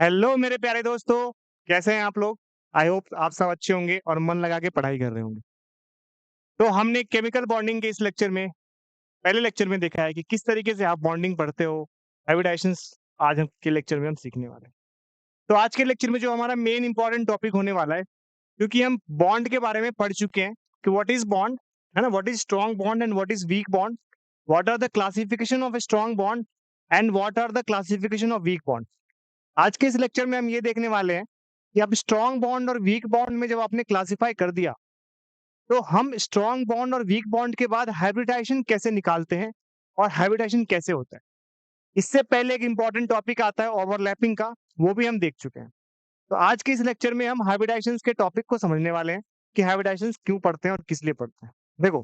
Hello मेरे प्यारे दोस्तों, कैसे हैं आप लोग? आई होप आप सब अच्छे होंगे और मन लगा के पढ़ाई कर रहे होंगे। तो हमने केमिकल बॉन्डिंग के इस लेक्चर में पहले लेक्चर में देखा है कि किस तरीके से आप बॉन्डिंग पढ़ते हो, हाइब्रिडाइजेशंस आज हम के लेक्चर में हम सीखने वाले हैं। तो आज के लेक्चर में जो हमारा मेन इंपॉर्टेंट टॉपिक होने वाला है, क्योंकि हम बॉन्ड के बारे में पढ़ चुके हैं कि व्हाट इज़ बॉन्ड, है ना? What is strong bond and what is weak bond? What are the classification of a strong bond and what are the classification of weak bond? आज के इस लेक्चर में हम ये देखने वाले हैं कि अब स्ट्रॉन्ग बॉन्ड और वीक बॉन्ड में जब आपने क्लासिफाई कर दिया, तो हम स्ट्रॉन्ग बॉन्ड और वीक बॉन्ड के बाद हाइब्रिडाइजेशन कैसे निकालते हैं और हाइब्रिडाइजेशन कैसे होता है। इससे पहले एक इंपॉर्टेंट टॉपिक आता है ओवरलैपिंग का, वो भी हम देख चुके हैं। तो आज के इस लेक्चर में हम हाइब्रिडाइजेशन के टॉपिक को समझने वाले हैं कि हाइब्रिडाइजेशन क्यों पढ़ते हैं और किस लिए पढ़ते हैं। देखो,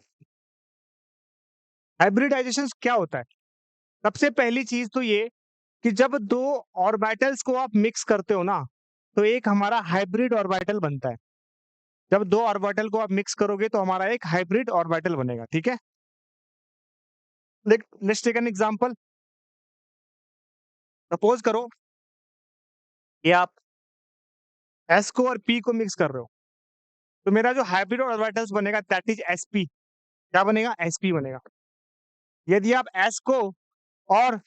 हाइब्रिडाइजेशन क्या होता है? सबसे पहली चीज तो ये कि जब दो ऑर्बिटल्स को आप मिक्स करते हो ना, तो एक हमारा हाइब्रिड ऑर्बिटल बनता है। जब दो ऑर्बिटल को आप मिक्स करोगे तो हमारा एक हाइब्रिड ऑर्बिटल बनेगा, ठीक है? Let's take an example. Suppose करो कि आप एस को और पी को मिक्स कर रहे हो, तो मेरा जो हाइब्रिड ऑर्बिटल्स बनेगा दैट इज एसपी। क्या बनेगा? एसपी बनेगा। यदि आप एस को और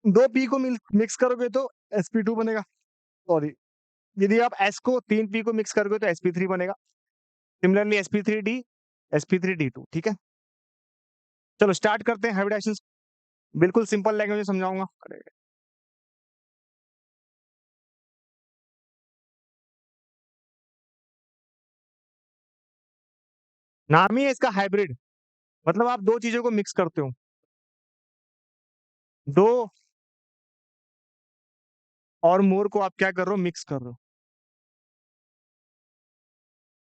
दो पी को मिक्स करोगे तो sp2 बनेगा। सॉरी, यदि आप एस को तीन पी को मिक्स करोगे तो sp3 बनेगा। सिमिलरली sp3d, sp3d2, ठीक है? चलो स्टार्ट करते हैं हाइब्रिडाइजेशन। बिल्कुल सिंपल लैंग्वेज में समझाऊंगा। नाम ही है इसका हाइब्रिड, मतलब आप दो चीजों को मिक्स करते हो। दो और मोर को आप क्या कर रहे हो? मिक्स कर रहे हो।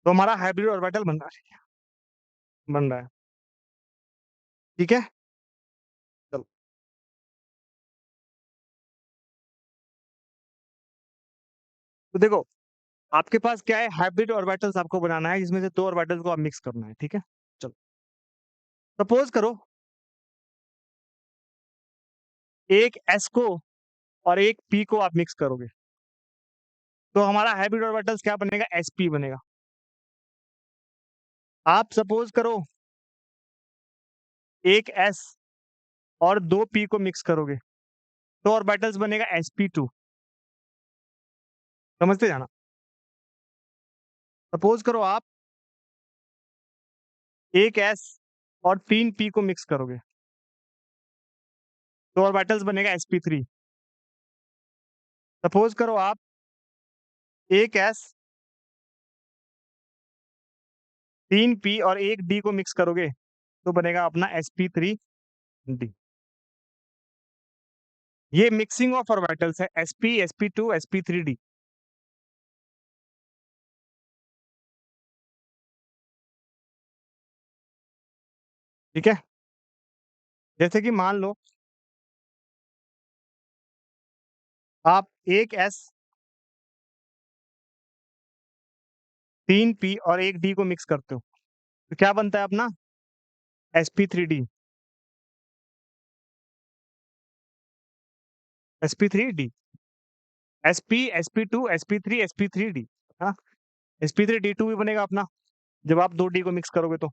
तो हमारा हाइब्रिड ऑर्बिटल बन रहा है, ठीक है? चलो, तो देखो, आपके पास क्या है? हाइब्रिड ऑर्बिटल्स आपको बनाना है, जिसमें से दो ऑर्बिटल्स को आप मिक्स करना है, ठीक है? चलो, सपोज करो एक एस को और एक पी को आप मिक्स करोगे, तो हमारा हाइब्रिड ऑर्बिटल्स क्या बनेगा? sp बनेगा। आप सपोज करो एक एस और दो पी को मिक्स करोगे, तो ऑर्बिटल्स बनेगा sp2। समझते जाना। सपोज करो आप एक एस और तीन पी को मिक्स करोगे, तो ऑर्बिटल्स बनेगा sp3। सपोज करो आप एक एस, तीन पी और एक डी को मिक्स करोगे, तो बनेगा अपना sp3d। ये मिक्सिंग ऑफ ऑर्बिटल्स है, sp sp2 sp3d। ठीक है? जैसे कि मान लो आप एक एस, तीन पी और एक डी को मिक्स करते हो, तो क्या बनता है अपना? sp3d, sp3d, sp sp2 sp3 sp3d। हाँ, sp3d2 भी बनेगा अपना, जब आप दो डी को मिक्स करोगे तो।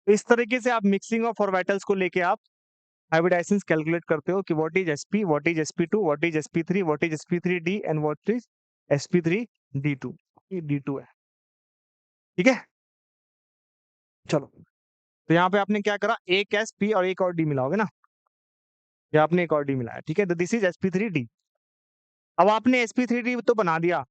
इस तरीके से आप मिक्सिंग ऑफ ऑर्बिटल्स को लेके आप हाइब्रिडाइजेशन कैलकुलेट करते हो कि what is sp, what is sp2, what is sp3, what is sp3d and what is sp3d2। ये d2 है, ठीक है? चलो, तो यहाँ पे आपने क्या करा? एक एस पी और एक और डी मिलाओगे ना, ये आपने एक और डी मिलाया, ठीक है? तो दिस इज sp3d। अब आपने sp3d तो बना दिया,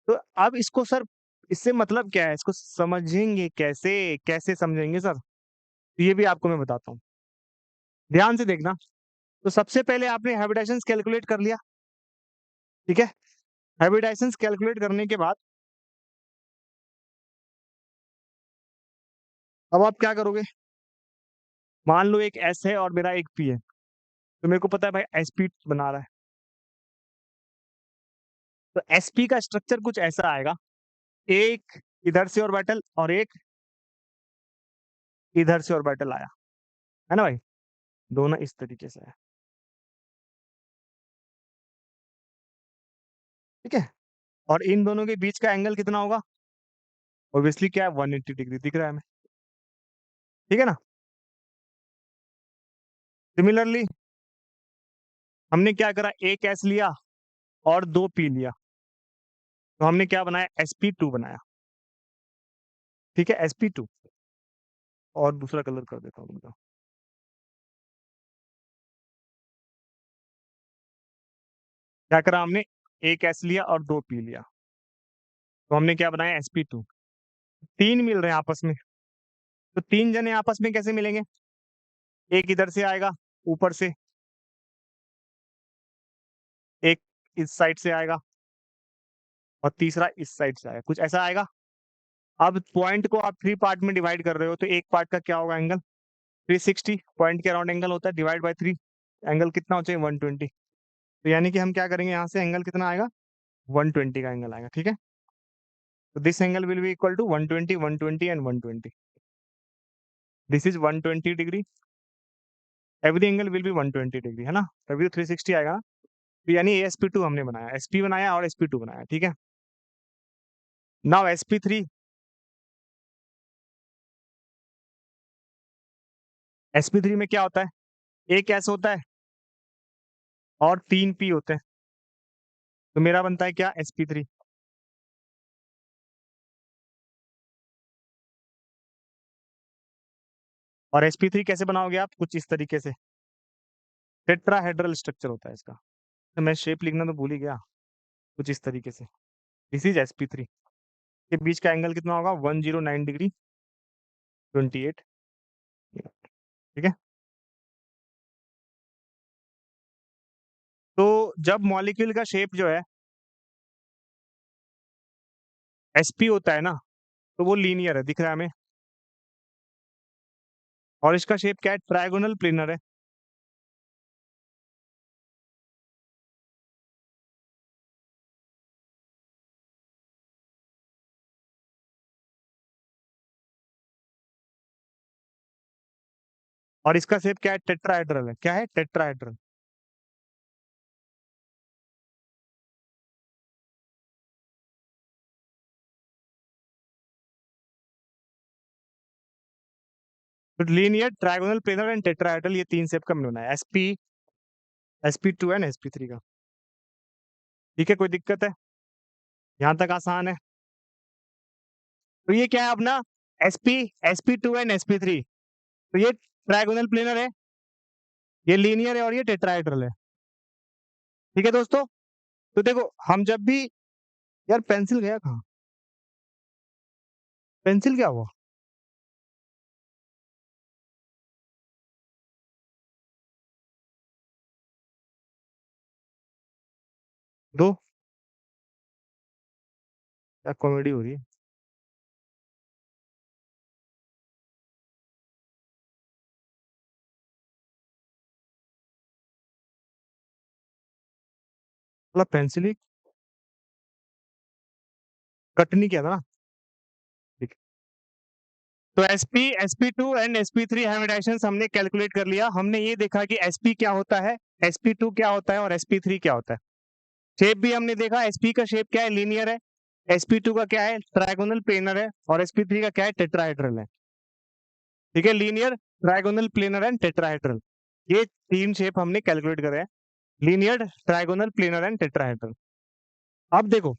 तो अब इसको सर, इससे मतलब क्या है? इसको समझेंगे कैसे? कैसे समझेंगे सर? तो ये भी आपको मैं बताता हूँ, ध्यान से देखना। तो सबसे पहले आपने हाइब्रिडाइजेशन कैलकुलेट कर लिया, ठीक है? हाइब्रिडाइजेशन कैलकुलेट करने के बाद अब आप क्या करोगे? मान लो एक एस है और मेरा एक पी है, तो मेरे को पता है भाई एसपी बना रहा है। तो एसपी का स्ट्रक्चर कुछ ऐसा आएगा, एक इधर से ऑर्बिटल और एक इधर से ऑर्बिटल आया, है ना भाई? दोनों इस तरीके से है, ठीक है? और इन दोनों के बीच का एंगल कितना होगा? ऑब्वियसली क्या है, 180 डिग्री दिख रहा है हमें, ठीक है ना? सिमिलरली हमने क्या करा, एक एस लिया और दो पी लिया, तो हमने क्या बनाया, sp2 बनाया, ठीक है, sp2। और दूसरा कलर कर देता हूँ तुमको। क्या करा हमने, एक एस लिया और दो पी लिया, तो हमने क्या बनाया, sp2। तीन मिल रहे हैं आपस में, तो तीन जने आपस में कैसे मिलेंगे? एक इधर से आएगा ऊपर से, एक इस साइड से आएगा और तीसरा इस साइड से आएगा, कुछ ऐसा आएगा। अब पॉइंट को आप थ्री पार्ट में डिवाइड कर रहे हो, तो एक पार्ट का क्या होगा एंगल, 360। पॉइंट के अराउंड एंगल होता है, डिवाइड बाय थ्री, एंगल कितना हो चाहिए, 120। तो यानी कि हम क्या करेंगे, यहाँ से एंगल कितना आएगा, 120 का एंगल आएगा, ठीक है? तो this angle will be equal to 120, 120 and 120। This is 120 degree, every angle will be 120 degree, है ना? तभी तो 360 आएगा ना। तो यानी sp2 हमने बनाया, sp बनाया और sp2 बनाया, ठीक है? नाउ sp3, sp3 में क्या होता है, एक s होता है और तीन p होते हैं, तो मेरा बनता है क्या, sp3। और sp3 कैसे बनाओगे आप, कुछ इस तरीके से, टेट्राहेड्रल स्ट्रक्चर होता है इसका। तो मैं शेप लिखना तो भूल ही गया, कुछ इस तरीके से। दिस इज sp3, के बीच का एंगल कितना होगा, 109 डिग्री 28, ठीक है? तो जब मॉलिक्यूल का शेप जो है sp होता है ना, तो वो लीनियर है, दिख रहा है हमें। और इसका शेप क्या है, ट्रायगोनल प्लेनर है। और इसका शेप क्या है, टेट्राहेड्रल है। क्या है, टेट्राहेड्रल। तो linear, trigonal planar and tetrahedral, ये तीन शेप का हमने बनाया, sp2 एंड sp3 का, ठीक है? कोई दिक्कत है, यहाँ तक आसान है। तो ये क्या है अपना, sp2 एंड sp3। तो ये ट्रायगोनल प्लेनर है, ये लीनियर है और ये टेट्राहेड्रल है, ठीक है दोस्तों? तो देखो हम जब भी, यार पेंसिल गया कहाँ, पेंसिल क्या हुआ, दो, क्या कॉमेडी हो रही है। मतलब पेंसिल ही कट नहीं किया था ना, ठीक है। तो sp2 एंड sp3 हाइब्रिडाइजेशंस हमने कैलकुलेट कर लिया। हमने ये देखा कि sp क्या होता है, sp2 क्या होता है और sp3 क्या होता है। शेप भी हमने देखा, sp का शेप क्या है, लीनियर है। sp2 का क्या है, ट्रायगोनल प्लेनर है। और sp3 का क्या है, टेट्राहेड्रल है, ठीक है? Linear, trigonal planar and tetrahedral, ये तीन शेप हमने कैलकुलेट करे हैं, linear, trigonal, planar and tetrahedral. अब देखो,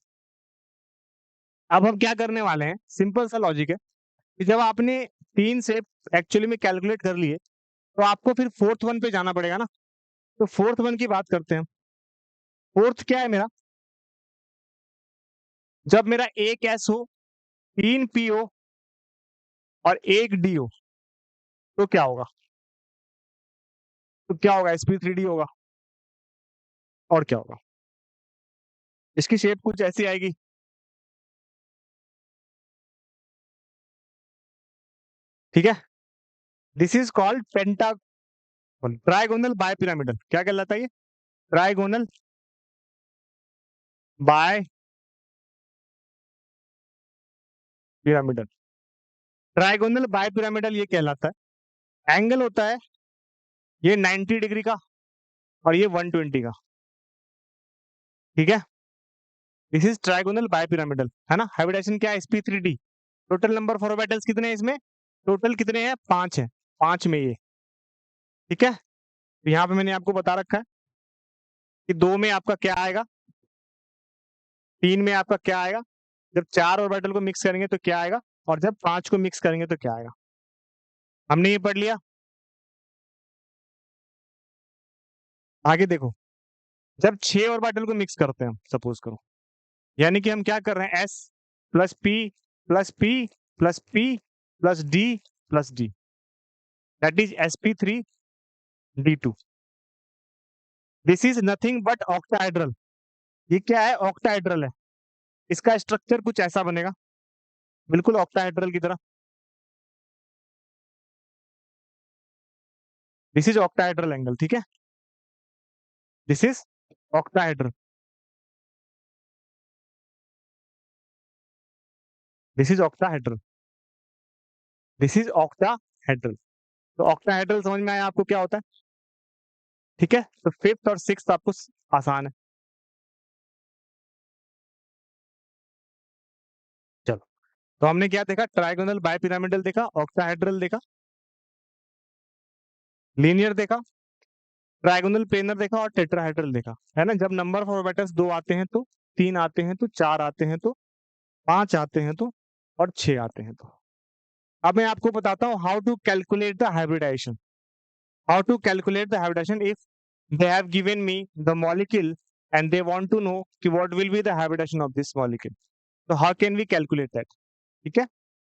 अब हम क्या करने वाले हैं, सिंपल सा लॉजिक है कि जब आपने तीन शेप एक्चुअली में कैलकुलेट कर लिए, तो आपको फिर फोर्थ वन पे जाना पड़ेगा ना। तो फोर्थ वन की बात करते हैं। फोर्थ क्या है मेरा, जब मेरा एक एस हो, तीन पी हो और एक डी हो, तो क्या होगा, तो क्या होगा, sp3d होगा। और क्या होगा, इसकी शेप कुछ ऐसी आएगी, ठीक है? This is called penta, trigonal bipyramidal. क्या कहलाता है ये, trigonal bipyramidal. Trigonal bipyramidal ये कहलाता है। एंगल होता है ये 90 डिग्री का और ये 120 का, ठीक है। दिस इज ट्राइगोनल बायपिरामिडल, है ना। हाइब्रिडाइजेशन क्या है, sp3d। Total number of orbitals कितने हैं इसमें, टोटल कितने हैं, 5 है, 5 में ये, ठीक है। तो यहाँ पे मैंने आपको बता रखा है कि 2 में आपका क्या आएगा, 3 में आपका क्या आएगा, जब 4 ऑर्बिटल को मिक्स करेंगे तो क्या आएगा, और जब 5 को मिक्स करेंगे तो क्या आएगा। हमने ये पढ़ लिया। आगे देखो, जब 6 ऑर्बिटल को मिक्स करते हैं हम, सपोज करो, यानी कि हम क्या कर रहे हैं, s plus P plus P plus P plus D plus D, that is sp3d2। This is nothing but octahedral. ये क्या है, ऑक्टाहेड्रल है। इसका स्ट्रक्चर कुछ ऐसा बनेगा, बिल्कुल ऑक्टाहेड्रल की तरह। दिस इज ऑक्टाहेड्रल एंगल, ठीक है। This is octahedral, this is octahedral, this is octahedral. तो ऑक्टाहेड्रल समझ में आया आपको क्या होता है, ठीक है। तो 5th और 6th आपको आसान है। चलो, तो हमने क्या देखा, ट्राइगोनल बायपिरामिडल देखा, ऑक्टाहेड्रल देखा, लीनियर देखा, ट्राइगोनल प्लेनर देखा और टेट्राहेड्रल देखा, है ना। जब नंबर ऑफ ऑर्बिटल्स 2 आते हैं तो, 3 आते हैं तो, 4 आते हैं तो, 5 आते हैं तो, और 6 आते हैं तो। अब मैं आपको बताता हूँ how to calculate the hybridisation. How to calculate the hybridisation if they have given me the molecule and they want to know कि what will be the hybridization of this molecule, so how can we calculate that, ठीक है।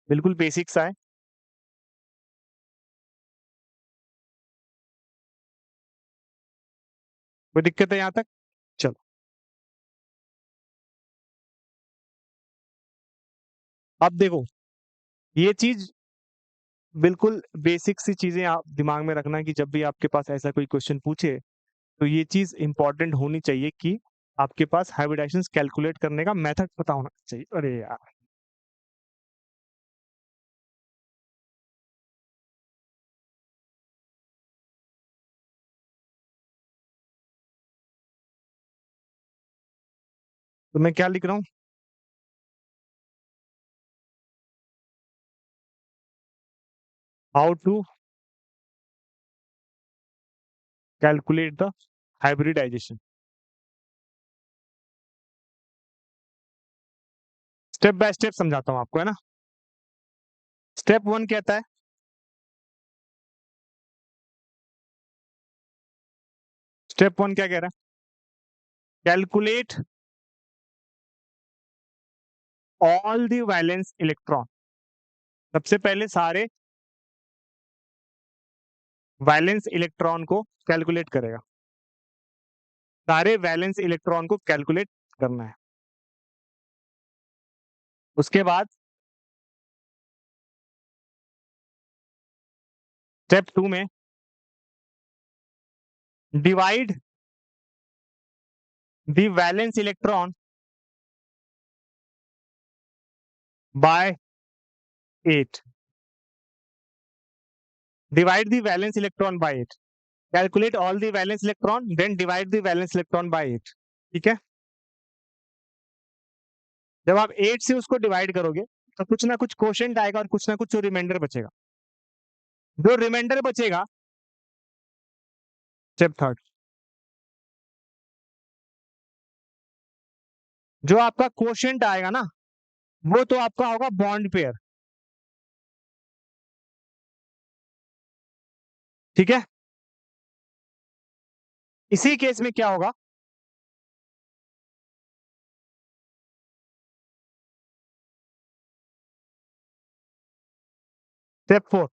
बिल्कुल basic सा है। कोई दिक्कत है यहाँ तक, चलो। अब देखो, ये चीज बिल्कुल बेसिक सी चीजें आप दिमाग में रखना कि जब भी आपके पास ऐसा कोई क्वेश्चन पूछे तो ये चीज इंपॉर्टेंट होनी चाहिए कि आपके पास हाइब्रिडाइजेशन कैलकुलेट करने का मेथड पता होना चाहिए। अरे यार, तो मैं क्या लिख रहा हूँ, how to calculate the hybridisation. Step by step समझाता हूँ आपको, है ना। स्टेप 1 कहता है, स्टेप 1 क्या कह रहा है, calculate all the valence electron. सबसे पहले सारे वैलेंस इलेक्ट्रॉन को कैलकुलेट करेगा, सारे वैलेंस इलेक्ट्रॉन को कैलकुलेट करना है। उसके बाद स्टेप 2 में divide the valence electron by 8, divide the valence electron by 8, calculate all the valence electron then divide the valence electron by 8, ठीक है। जब आप 8 से उसको डिवाइड करोगे तो कुछ ना कुछ क्वोशेंट आएगा और कुछ ना कुछ रिमाइंडर बचेगा। जो रिमाइंडर बचेगा, स्टेप 3, जो आपका क्वोशेंट आएगा ना, वो तो आपका होगा बॉन्ड पेयर, ठीक है। इसी केस में क्या होगा, स्टेप 4,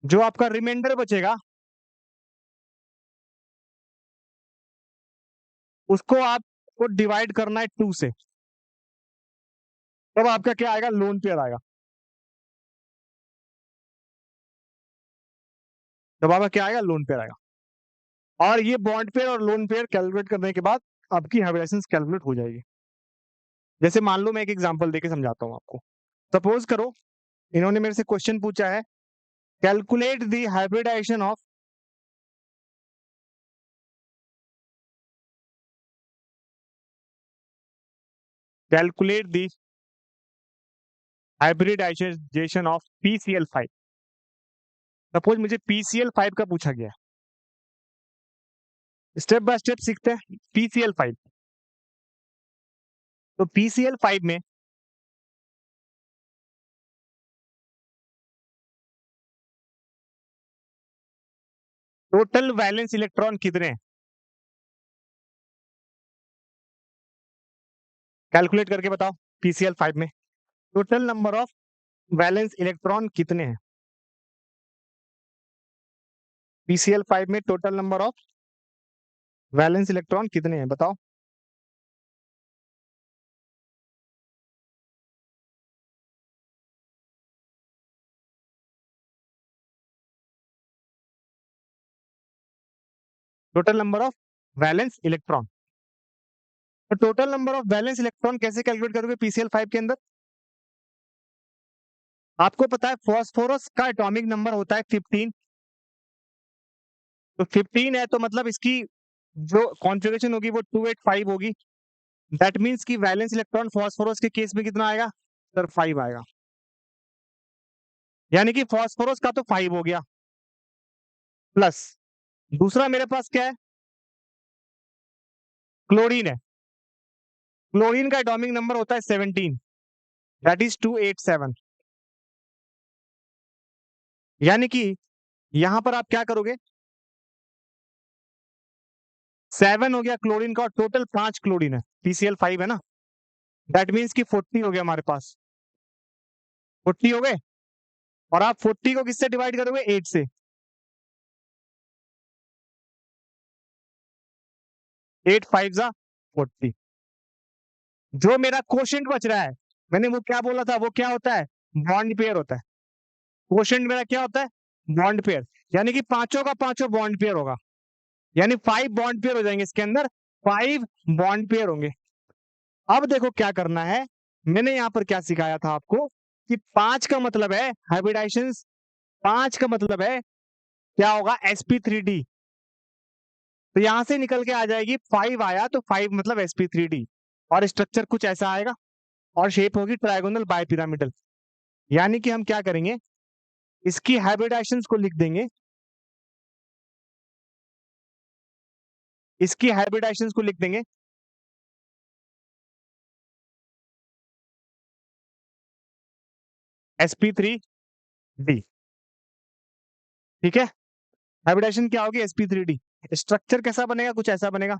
जो आपका रिमाइंडर बचेगा उसको आपको डिवाइड करना है 2 से, तब आपका क्या आएगा, लोन पेयर आएगा। तब आपका क्या आएगा, लोन पेयर आएगा। और ये बॉन्ड पेयर और लोन पेयर कैलकुलेट करने के बाद आपकी हाइब्रिडाइजेशन कैलकुलेट हो जाएगी। जैसे मान लो, मैं एक एग्जांपल देके समझाता हूँ आपको। सपोज करो इन्होंने मेरे से क्वेश्चन पूछा है calculate the hybridisation of calculate the hybridisation of PCl5। Suppose मुझे PCl5 का पूछा गया, स्टेप बाय स्टेप सीखते हैं। PCl5, तो PCl5 में टोटल वैलेंस इलेक्ट्रॉन कितने हैं? कैलकुलेट करके बताओ। PCl5 में total number of valence electron कितने हैं? PCl5 में total number of valence electron कितने हैं बताओ। Total number of valence electron. तो total number of valence electron कैसे कैलकुलेट करोगे PCl5 के अंदर? आपको पता है फॉस्फोरस का एटॉमिक नंबर होता है 15। तो 15 है तो मतलब इसकी जो कॉन्फ़िगरेशन होगी वो 285 होगी। दैट मीन्स कि वैलेंस इलेक्ट्रॉन फॉस्फोरस के केस में कितना आएगा सर? 5 आएगा। यानी कि फॉस्फोरस का तो 5 हो गया, प्लस दूसरा मेरे पास क्या है? क्लोरीन है। क्लोरीन का एटॉमिक नंबर होता है 17, दैट इज 287। यानी कि यहां पर आप क्या करोगे? 7 हो गया क्लोरीन का और टोटल 5 क्लोरीन है, PCl5 है ना। दैट मीन्स कि 40 हो गया हमारे पास। 40 हो गए और आप 40 को किससे डिवाइड करोगे? 8 से। 8 5 जा 40। जो मेरा क्वोशिएंट बच रहा है, मैंने वो क्या बोला था, वो क्या होता है? बॉन्ड पेयर होता है। क्वोशिएंट मेरा क्या होता है? Bond pair. यानी कि पांचों का पांचों बॉन्ड पेयर होगा। यानी 5 बॉन्ड पेयर हो जाएंगे इसके अंदर, 5 बॉन्ड पेयर होंगे। अब देखो क्या करना है। मैंने यहां पर क्या सिखाया था आपको कि 5 का मतलब है हाइब्रिडाइजेशन। 5 का मतलब है क्या होगा? sp3d। तो यहां से निकल के आ जाएगी 5 आया तो 5 मतलब sp3d। और स्ट्रक्चर कुछ ऐसा आएगा और शेप होगी ट्रायगोनल बायपिरामिडल। यानी कि हम क्या करेंगे, इसकी हाइब्रिडाइजेशंस को लिख देंगे। इसकी हाइब्रिडाइजेशंस को लिख देंगे sp3d। ठीक है, हाइब्रिडाइजेशन क्या होगी? sp3d। स्ट्रक्चर कैसा बनेगा? कुछ ऐसा बनेगा।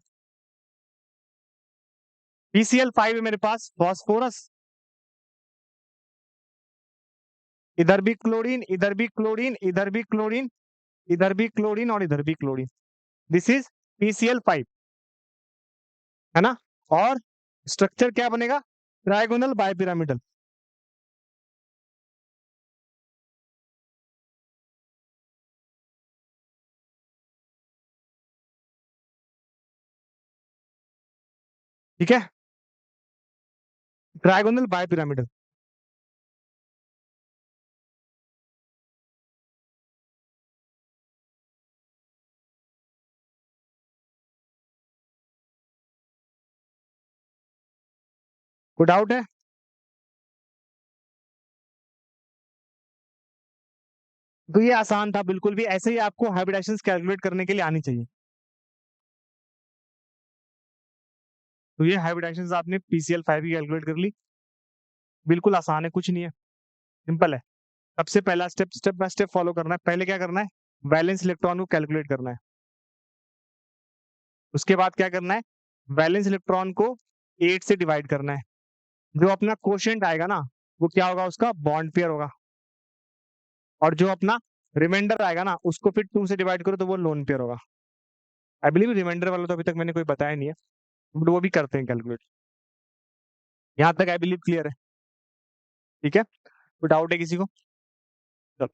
PCl5 है मेरे पास फॉस्फोरस, इधर भी क्लोरीन, इधर भी क्लोरीन, इधर भी क्लोरीन, इधर भी क्लोरीन और इधर भी क्लोरीन। दिस इज PCl5, है ना। और स्ट्रक्चर क्या बनेगा? Trigonal bipyramidal. ठीक है, ट्रायगोनल बायपिरामिडल। कोई डाउट है? तो ये आसान था बिल्कुल भी, ऐसे ही आपको हाइब्रिडाइजेशंस कैलकुलेट करने के लिए आनी चाहिए। तो ये हाइब्रिडाइजेशंस आपने PCl5 की कैलकुलेट कर ली। बिल्कुल आसान है, कुछ नहीं है, सिंपल है। सबसे पहला step, step by step follow करना है। पहले क्या करना है? वैलेंस इलेक्ट्रॉन को कैलकुलेट करना है। उसके बाद क्या करना है? वैलेंस इलेक्ट्रॉन को 8 से डिवाइड करना है। जो अपना क्वोशिएंट आएगा ना, वो क्या होगा? उसका बॉन्ड पेयर होगा। और जो अपना रिमाइंडर आएगा ना, उसको फिर 2 से डिवाइड करो तो वो लोन पेयर होगा। आई बिलीव रिमाइंडर वाला तो अभी तक मैंने कोई बताया नहीं है, बट वो भी करते हैं कैलकुलेट। यहाँ तक आई बिलीव क्लियर है? ठीक है, कोई डाउट है किसी को? चलो।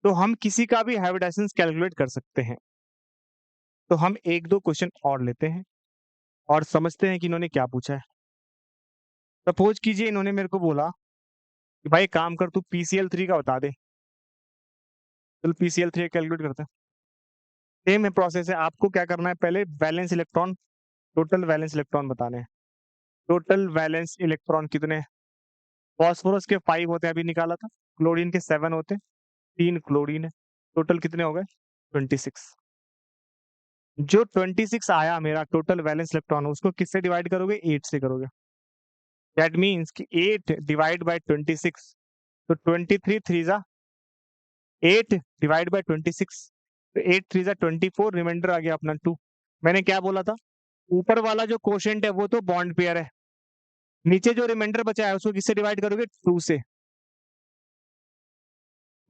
तो हम किसी का भी हाइब्रिडाइजेशंस कैलकुलेट कर सकते हैं। तो हम एक दो क्वेश्चन और लेते हैं और समझते हैं कि इन्होंने क्या पूछा है। सपोज कीजिए इन्होंने मेरे को बोला कि भाई काम कर, तू PCl3 का बता दे। चलो PCl3 कैलकुलेट करते हैं। सेम है प्रोसेस है, आपको क्या करना है, पहले valence electron, total valence electron बताने हैं। टोटल वैलेंस इलेक्ट्रॉन कितने हैं? फॉस्फोरस के 5 होते हैं, अभी निकाला था। क्लोरीन के 7 होते हैं, 3 क्लोरीन है। टोटल कितने हो गए? 26। जो 26 आया मेरा टोटल वैलेंस इलेक्ट्रॉन, उसको किससे डिवाइड करोगे? 8 से करोगे। दैट मीन्स कि 8 डिवाइड बाय 26, तो 23 थ्री जा 8 डिवाइड बाय 26, तो 8 थ्री जा 24, रिमाइंडर आ गया अपना 2। मैंने क्या बोला था? ऊपर वाला जो कोशेंट है वो तो बॉन्ड पेयर है, नीचे जो रिमाइंडर बचा है उसको किससे डिवाइड करोगे? 2 से।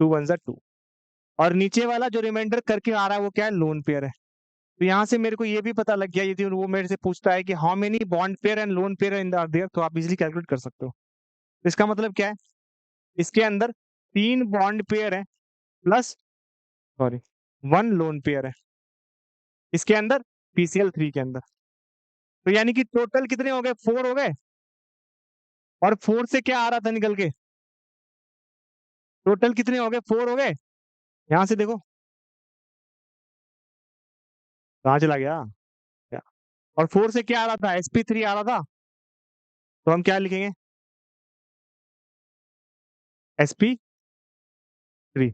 2 वन जा 2, और नीचे वाला जो रिमाइंडर करके आ रहा है वो क्या है? लोन पेयर है। तो यहाँ से मेरे को ये भी पता लग गया, यदि वो मेरे से पूछता है कि how many bond pair and lone pair in the there, तो आप इजीली कैलकुलेट कर सकते हो। तो इसका मतलब क्या है? इसके अंदर 3 बॉन्ड पेयर है प्लस, सॉरी, 1 लोन पेयर है इसके अंदर, PCl3 के अंदर। तो यानी कि टोटल कितने हो गए? 4 हो गए। और 4 से क्या आ रहा था निकल के? टोटल कितने हो गए? 4 हो गए। यहां से देखो कहाँ चला गया क्या? और 4 से क्या आ रहा था? sp3 आ रहा था। तो हम क्या लिखेंगे? sp3।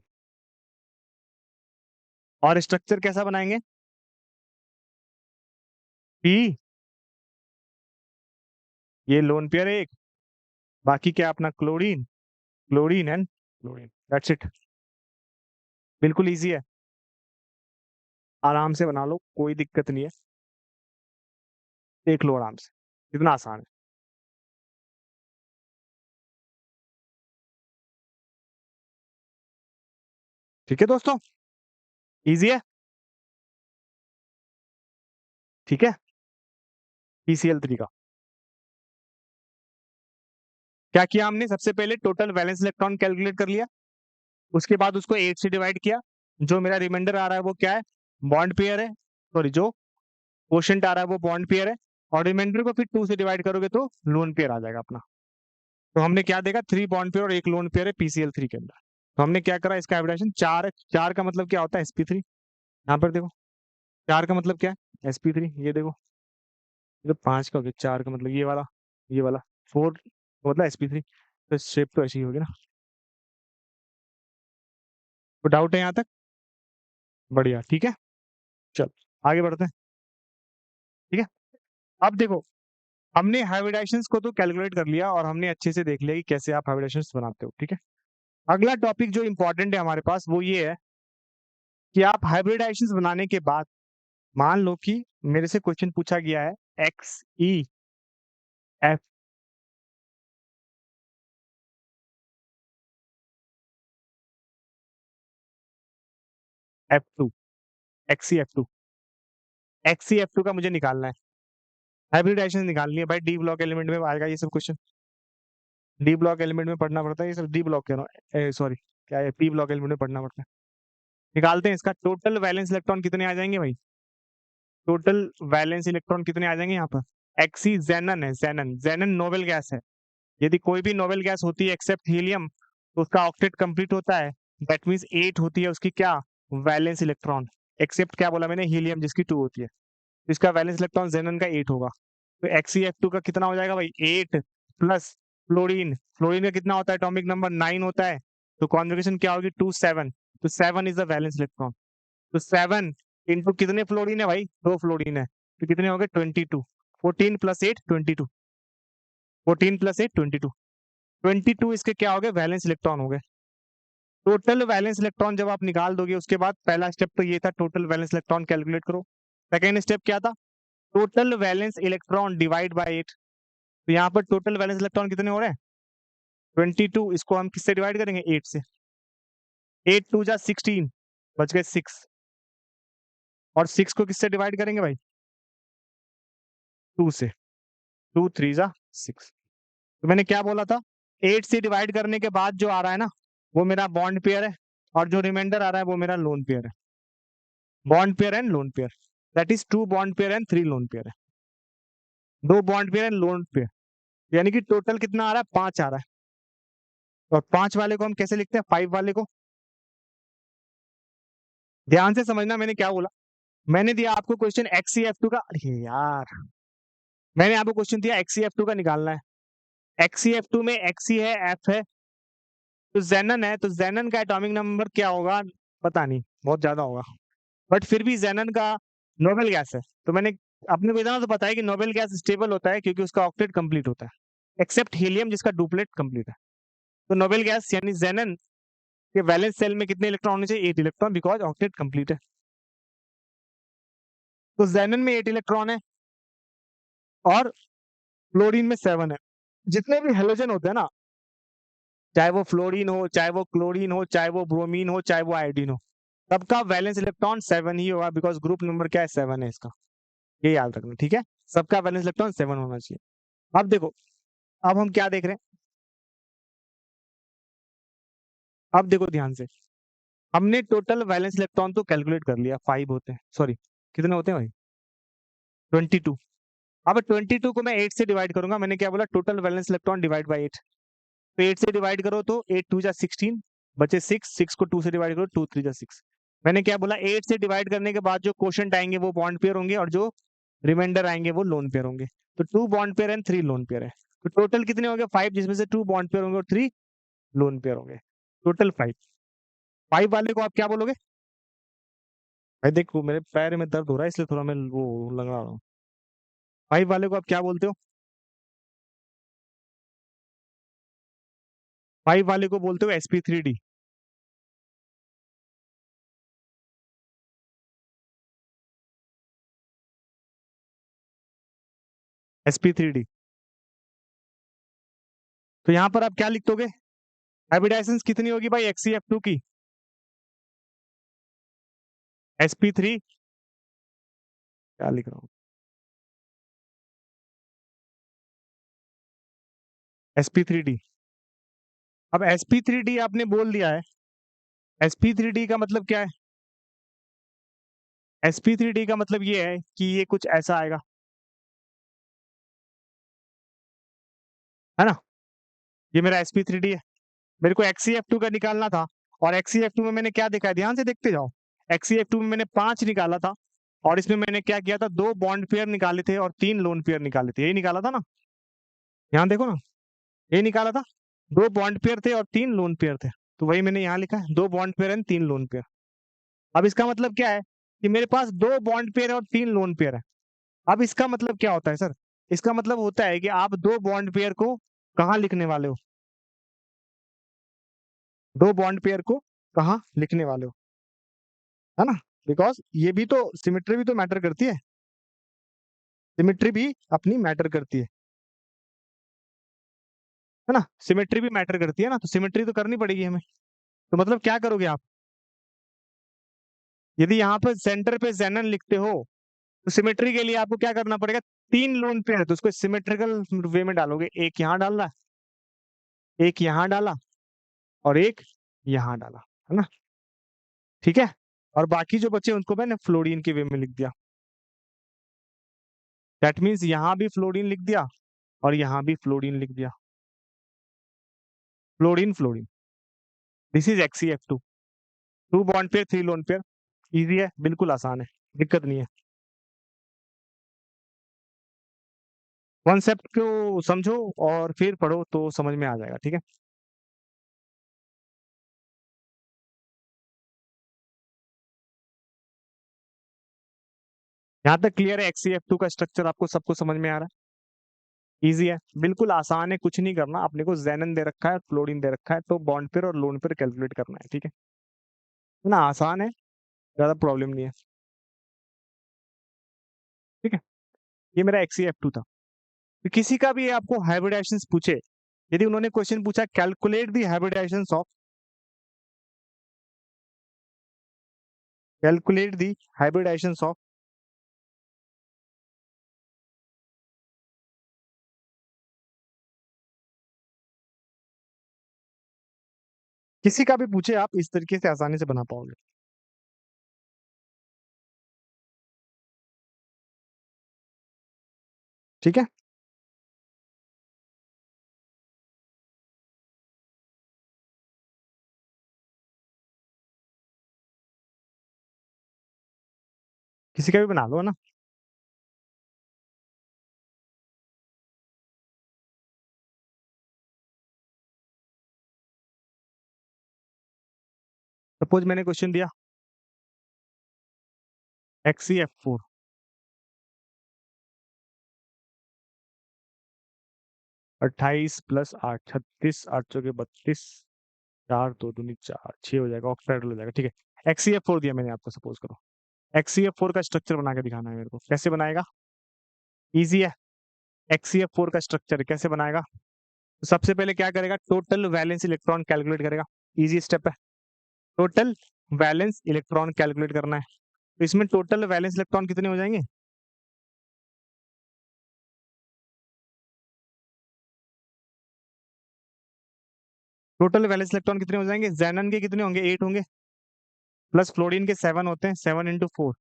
और स्ट्रक्चर कैसा बनाएंगे? p, ये लोन पेयर है एक, बाकी क्या अपना chlorine, chlorine and chlorine, that's it. बिल्कुल इजी है, आराम से बना लो, कोई दिक्कत नहीं है। देख लो आराम से, कितना आसान है। ठीक है दोस्तों, इजी है। ठीक है, PCl3 का क्या किया हमने? सबसे पहले टोटल वैलेंस इलेक्ट्रॉन कैलकुलेट कर लिया, उसके बाद उसको 8 से डिवाइड किया। जो मेरा रिमाइंडर आ रहा है वो क्या है? बॉन्ड पेयर है, सॉरी, जो क्वोशंट आ रहा है वो बॉन्ड पेयर है। और रिमाइंडर को फिर 2 से डिवाइड करोगे तो लोन पेयर आ जाएगा अपना। तो हमने क्या देखा? 3 बॉन्ड पेयर और 1 लोन पेयर है PCl3 के अंदर। तो हमने क्या करा? इसका हाइब्रिडेशन 4 है। 4 का मतलब क्या होता है? sp3। यहाँ पर देखो, 4 का मतलब क्या है? sp3। ये देखो, ये तो 5 का हो गया, 4 का मतलब ये वाला, ये वाला 4 मतलब sp3। तो शेप तो ऐसी ही होगी ना। तो डाउट है यहाँ तक? बढ़िया, ठीक है। चल आगे बढ़ते हैं। ठीक है, अब देखो, हमने हाइब्रिडाइजेशंस को तो कैलकुलेट कर लिया और हमने अच्छे से देख लिया कि कैसे आप हाइब्रिडाइजेशंस बनाते हो। ठीक है, अगला टॉपिक जो इंपॉर्टेंट है हमारे पास वो ये है कि आप हाइब्रिडाइजेशंस बनाने के बाद, मान लो कि मेरे से क्वेश्चन पूछा गया है XEF, F2, XEF2, XEF2 का मुझे निकालना है। हाइब्रिडाइजेशन निकालनी है भाई, डी ब्लॉक एलिमेंट में आएगा ये सब क्वेश्चन। डी ब्लॉक एलिमेंट में पढ़ना पड़ता है ये सब, डी ब्लॉक कह रहा हूँ, सॉरी, क्या है, पी ब्लॉक एलिमेंट में पढ़ना पड़ता है। निकालते हैं इसका टोटल वैलेंस इलेक्ट्रॉन कितने आ जाएंगे भाई? टोटल वैलेंस इलेक्ट्रॉन कितने आ जाएंगे यहाँ पर? एक्सी जेनन है, जेनन, जेनन नोबेल गैस है। यदि कोई भी नोबेल गैस होती है एक्सेप्ट हीलियम, तो उसका ऑक्टेट कंप्लीट होता है। दैट मीन्स 8 होती है उसकी क्या? Valence electron. एक्सेप्ट क्या बोला मैंने? हीलियम, जिसकी 2 होती है। तो इसका वैलेंस इलेक्ट्रॉन जेनन का 8 होगा। तो XeF2 का कितना हो जाएगा भाई? 8 प्लस फ्लोरीन, फ्लोरीन का कितना होता है? एटॉमिक नंबर 9 होता है। तो कॉन्जुगेशन क्या होगी? 2 7। तो 7 इज द वैलेंस इलेक्ट्रॉन। तो 7 इंटू कितने फ्लोरीन है भाई? 2 फ्लोरीन है, तो कितने हो गए? 22। 14 प्लस 8 22, 14 प्लस 8 22, 22 इसके क्या हो गए? वैलेंस इलेक्ट्रॉन हो गए। टोटल वैलेंस इलेक्ट्रॉन जब आप निकाल दोगे उसके बाद, पहला स्टेप तो ये था, टोटल वैलेंस इलेक्ट्रॉन कैलकुलेट करो। सेकेंड स्टेप क्या था? Total valence electron divide by 8। तो यहाँ पर टोटल वैलेंस इलेक्ट्रॉन कितने हो रहे हैं? 22। इसको हम किससे डिवाइड करेंगे? 8 से। 8 टू जा 16, बच गए 6। और 6 को किससे डिवाइड करेंगे भाई? 2 से। 2 3 जा 6। तो मैंने क्या बोला था? 8 से डिवाइड करने के बाद जो आ रहा है ना, वो मेरा बॉन्ड पेयर है, और जो रिमाइंडर आ रहा है वो मेरा लोन पेयर है। Bond pair and lone pair, that is 2 bond pair and 3 lone pair है। 2 bond pair and lone pair, यानी कि टोटल कितना आ रहा है? 5 आ रहा है। और 5 वाले को हम कैसे लिखते हैं? 5 वाले को ध्यान से समझना मैंने क्या बोला। मैंने दिया आपको क्वेश्चन XCF2 का, अरे यार, मैंने आपको क्वेश्चन दिया XCF2 का निकालना है। XCF2 में Xe है, F है, तो जेनन है, तो जेनन का एटॉमिक नंबर क्या होगा पता नहीं, बहुत ज्यादा होगा, बट फिर भी जेनन का नोबेल गैस है। तो मैंने अपने को इतना तो पता है कि नोबेल गैस स्टेबल होता है क्योंकि उसका ऑक्टेट कंप्लीट होता है, एक्सेप्ट हीलियम जिसका डुप्लेट कंप्लीट है। तो नोबेल गैस यानी जेनन के वैलेंस सेल में कितने इलेक्ट्रॉन होने चाहिए? 8 इलेक्ट्रॉन, बिकॉज ऑक्टेट कंप्लीट है। तो जेनन में 8 इलेक्ट्रॉन है और फ्लोरीन में 7 है। जितने भी हेलोजन होते हैं ना, चाहे वो फ्लोरीन हो, चाहे वो क्लोरीन हो, चाहे वो ब्रोमीन हो, चाहे वो आयोडीन हो, सबका वैलेंस इलेक्ट्रॉन 7 ही होगा, बिकॉज ग्रुप नंबर क्या है? 7 है इसका। ये याद रखना, ठीक है? सबका वैलेंस इलेक्ट्रॉन 7 होना चाहिए। अब देखो, अब हम क्या देख रहे हैं? अब देखो ध्यान से, हमने टोटल वैलेंस इलेक्ट्रॉन तो कैलकुलेट कर लिया, 5 होते हैं, सॉरी कितने होते हैं भाई? 22। अब 22 को मैं 8 से डिवाइड करूंगा। मैंने क्या बोला? Total valence electron divide by 8। तो 8 से डिवाइड करो तो 8 2 जा 16, बचे 6, 6 को 2 से डिवाइड करो, 2 3 जा 6। मैंने क्या बोला? 8 से डिवाइड करने के बाद जो क्वोशंट आएंगे वो बॉन्ड पेयर होंगे और जो रिमाइंडर आएंगे वो लोन पेयर होंगे। तो 2 bond pair and 3 lone pair है। तो टोटल कितने होंगे? 5, जिसमें से 2 बॉन्ड पेयर होंगे और 3 लोन पेयर होंगे। टोटल 5। 5 वाले को आप क्या बोलोगे? भाई देखो, मेरे पैर में दर्द हो रहा है इसलिए थोड़ा मैं वो लग रहा हूँ। 5 वाले को आप क्या बोलते हो? 5 वाले को बोलते हो sp3d। sp3d। तो यहाँ पर आप क्या लिख दोगे? हाइब्रिडाइजेशन कितनी होगी भाई XCF2 की? sp3, क्या लिख रहा हूँ, sp3d। अब sp3d आपने बोल दिया है, sp3d का मतलब क्या है? sp3d का मतलब ये है कि ये कुछ ऐसा आएगा, है ना? ये मेरा sp3d है। मेरे को XCF2 का निकालना था, और XCF2 में मैंने क्या देखा है? ध्यान से देखते जाओ। XCF2 में मैंने 5 निकाला था, और इसमें मैंने क्या किया था? 2 बॉन्ड पेयर निकाले थे और 3 लोन पेयर निकाले थे। यही निकाला था ना? यहाँ देखो ना, यही निकाला था। 2 बॉन्ड पेयर थे और 3 लोन पेयर थे। तो वही मैंने यहाँ लिखा है, 2 bond pair and 3 lone pair. अब इसका मतलब क्या है? कि मेरे पास 2 बॉन्ड पेयर और 3 लोन पेयर है। अब इसका मतलब क्या होता है सर? इसका मतलब होता है कि आप 2 बॉन्ड पेयर को कहाँ लिखने वाले हो? 2 बॉन्ड पेयर को कहाँ लिखने वाले हो, है ना? बिकॉज ये भी तो सिमेट्री भी तो मैटर करती है। सिमेट्री भी अपनी मैटर करती है ना? सिमेट्री भी मैटर करती है ना, तो सिमेट्री तो करनी पड़ेगी हमें। तो मतलब क्या करोगे आप? यदि यहाँ पे सेंटर पे जेनन लिखते हो, तो सिमेट्री के लिए आपको क्या करना पड़ेगा? 3 लोन पेयर है तो उसको सिमेट्रिकल वे में डालोगे। एक यहाँ डाला, एक यहाँ डाला, और एक यहाँ डाला, है ना? ठीक है। और बाकी जो बचे उनको मैंने फ्लोरीन के वे में लिख दिया। दैट मीन्स यहाँ भी फ्लोरीन लिख दिया और यहाँ भी फ्लोरीन लिख दिया। Fluorine fluorine, this is XCF2। 2 bond pair, 3 lone pair. Easy है, बिल्कुल आसान है, दिक्कत नहीं है। कॉन्सेप्ट को समझो और फिर पढ़ो तो समझ में आ जाएगा, ठीक है? यहाँ तक क्लियर है? XCF2 का स्ट्रक्चर आपको सबको समझ में आ रहा है? इजी है, बिल्कुल आसान है, कुछ नहीं करना। अपने को जेनन दे रखा है, फ्लोरीन दे रखा है, तो बॉन्ड पेयर और लोन पेयर कैलकुलेट करना है, ठीक है ना? आसान है, ज्यादा प्रॉब्लम नहीं है, ठीक है? ये मेरा XCF2 था। तो किसी का भी आपको हाइब्रिडाइजेशन पूछे, यदि उन्होंने क्वेश्चन पूछा calculate the hybridisation of, calculate the hybridisation of, किसी का भी पूछे आप इस तरीके से आसानी से बना पाओगे, ठीक है? किसी का भी बना लो, है ना। सपोज मैंने क्वेश्चन दिया XCF4, 28 + 8, 36, 8 चौके 32, 4 2 दूनी 4, 6 हो जाएगा, ऑक्टाहेड्रल हो जाएगा, ठीक है। XCF4 दिया मैंने आपको, सपोज करो। XCF4 का स्ट्रक्चर बना के दिखाना है मेरे को, कैसे बनाएगा? इजी है। XCF4 का स्ट्रक्चर कैसे बनाएगा? तो सबसे पहले क्या करेगा, टोटल वैलेंस इलेक्ट्रॉन कैलकुलेट करेगा। इजी स्टेप है, टोटल वैलेंस इलेक्ट्रॉन कैलकुलेट करना है। तो इसमें टोटल वैलेंस इलेक्ट्रॉन कितने हो जाएंगे? टोटल वैलेंस इलेक्ट्रॉन कितने हो जाएंगे? जेनन के कितने होंगे? 8 होंगे, प्लस फ्लोरीन के 7 होते हैं, 7 × 4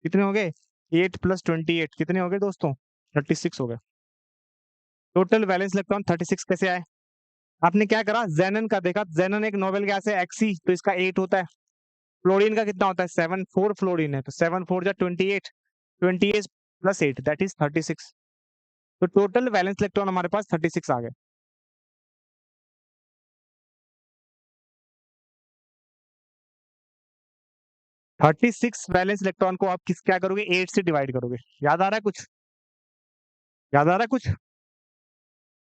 कितने हो गए? 8 + 28 कितने हो गए दोस्तों? 36 हो गए। टोटल वैलेंस इलेक्ट्रॉन 36 कैसे आए? आपने क्या करा, जेनन का देखा, जेनन एक नोबेल गैस है Xc, तो इसका 8 होता है। फ्लोरीन का कितना होता है? 7, 4 फ्लोरीन है, तो 7 4 जा 28, 28 + 8 दैट इज 36। तो टोटल वैलेंस इलेक्ट्रॉन हमारे पास 36 आ गए। 36 वैलेंस इलेक्ट्रॉन को आप क्या करोगे? 8 से डिवाइड करोगे। याद आ रहा है कुछ? याद आ रहा है कुछ?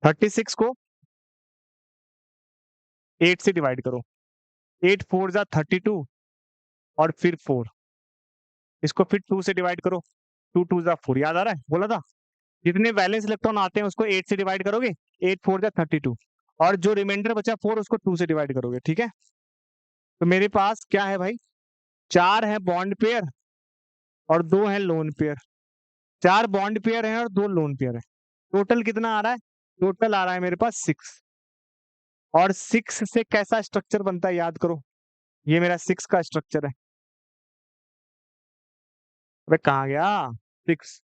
36 को 8 से डिवाइड करो, 8 4 जा 32 और फिर 4, इसको फिर 2 से डिवाइड करो, 2 2 जा 4। याद आ रहा है? बोला था जितने वैलेंस इलेक्ट्रॉन आते हैं उसको 8 से डिवाइड करोगे, 8 4 जा 32, और जो रिमाइंडर बचा 4 उसको 2 से डिवाइड करोगे, ठीक है। तो मेरे पास क्या है भाई, 4 है बॉन्ड पेयर और 2 है लोन पेयर। 4 बॉन्ड पेयर है और 2 लोन पेयर है। टोटल कितना आ रहा है? टोटल आ रहा है मेरे पास 6। और 6 से कैसा स्ट्रक्चर बनता है याद करो, ये मेरा 6 का स्ट्रक्चर है। अबे कहाँ गया? 6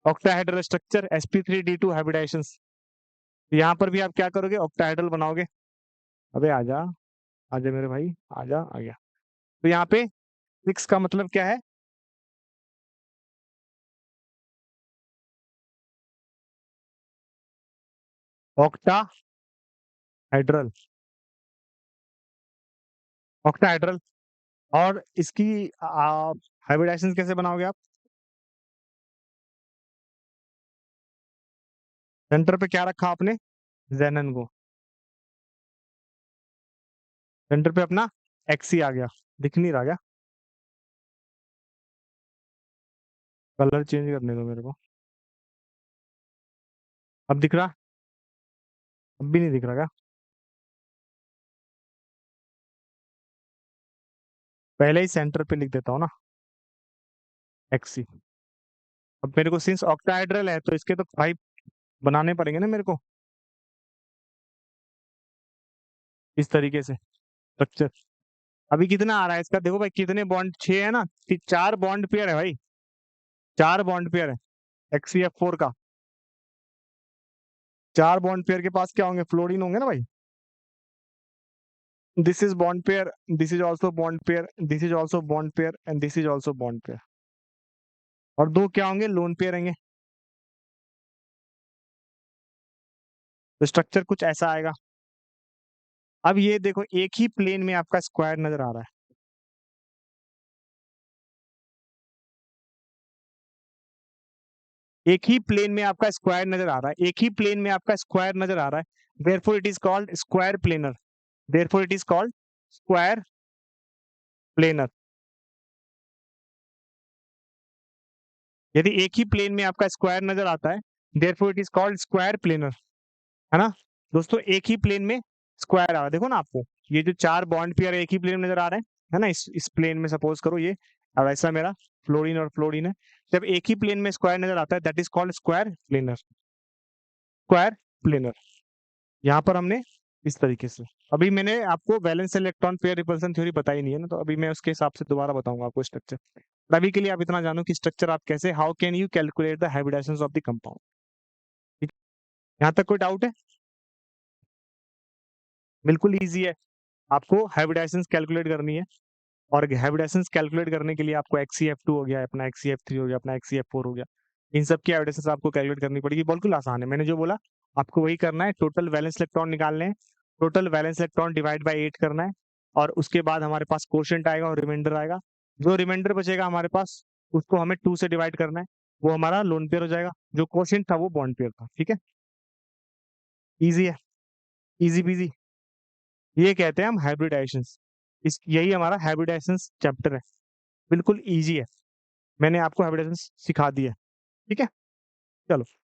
ऑक्टाहेड्रल स्ट्रक्चर, sp3d2 हाइब्रिडाइजेशन। यहाँ पर भी आप क्या करोगे? ऑक्टाहेड्रल बनाओगे। अबे आजा, आजा मेरे भाई, आजा, आ गया। तो यहाँ पे 6 का मतलब क्या है? Octahedral, octahedral. और इसकी हाइब्रिडाइजेशन कैसे बनाओगे आप? सेंटर पे क्या रखा आपने? जेनन को। सेंटर पे अपना एक्सी आ गया। दिख नहीं रहा क्या? कलर चेंज करने दो मेरे को। अब दिख रहा? अब भी नहीं दिख रहा क्या? पहले ही सेंटर पे लिख देता हूँ ना, एक्सी। अब मेरे को सिंस ऑक्टाहाइड्रल है तो इसके तो 5 बनाने पड़ेंगे ना मेरे को, इस तरीके से स्ट्रक्चर। अभी कितना आ रहा है इसका? देखो भाई कितने बॉन्ड, 6 है ना, 4 बॉन्ड पेयर है भाई, 4 बॉन्ड पेयर है XCF4 का। 4 बॉन्ड पेयर के पास क्या होंगे? फ्लोरीन होंगे ना भाई। This is bond pair, this is also bond pair, this is also bond pair and this is also bond pair. और 2 क्या होंगे? लोन पेयर होंगे। तो स्ट्रक्चर कुछ ऐसा आएगा। अब ये देखो एक ही प्लेन में आपका स्क्वायर नजर आ रहा है, एक ही प्लेन में आपका स्क्वायर नजर आ रहा है, एक ही प्लेन में आपका स्क्वायर नजर आ रहा है। Therefore it is called square planar, therefore it is called square planar. यदि एक ही प्लेन में आपका स्क्वायर नजर आता है, therefore it is called square planar, है ना। दोस्तों एक ही प्लेन में स्क्वायर आ रहा है, देखो ना आपको, ये जो 4 बॉन्ड पेयर एक ही प्लेन में नजर आ रहे हैं, है ना। इस प्लेन में सपोज करो ये, अब ऐसा मेरा फ्लोरीन और फ्लोरीन है। जब एक ही प्लेन में स्क्वायर नजर आता है that is called square planar, square planar. यहाँ पर हमने इस तरीके से, अभी मैंने आपको valence electron pair repulsion theory बताई नहीं है ना, तो अभी मैं उसके हिसाब से दोबारा बताऊंगा आपको स्ट्रक्चर। अभी के लिए आप इतना जानो कि स्ट्रक्चर आप कैसे, how can you calculate the hybridisation of the compound. ठीक, यहाँ तक कोई डाउट है? बिल्कुल ईजी है, आपको हाइब्रिडाइजेशन कैलकुलेट करनी है। और हाइब्रिडेशंस कैलकुलेट करने के लिए आपको HCF2 हो गया, अपना HCF3 हो गया, अपना HCF4 हो गया, इन सब की हाइब्रिडेशंस आपको कैलकुलेट करनी पड़ेगी। बिल्कुल आसान है, मैंने जो बोला आपको वही करना है। टोटल वैलेंस इलेक्ट्रॉन निकालने हैं, total valence electron divide by 8 करना है, और उसके बाद हमारे पास क्वोशिएंट आएगा और रिमाइंडर आएगा। जो रिमाइंडर बचेगा हमारे पास, उसको हमें 2 से डिवाइड करना है, वो हमारा लोन पेयर हो जाएगा। जो क्वोशिएंट था वो बॉन्ड पेयर था। ठीक है, ईजी है, ईजी पीजी। ये कहते हैं हम हाइब्रिडाइजेशंस। इस यही हमारा हाइब्रिडाइजेशंस चैप्टर है, बिल्कुल ईजी है। मैंने आपको हाइब्रिडाइजेशंस सिखा दी है। ठीक है, चलो।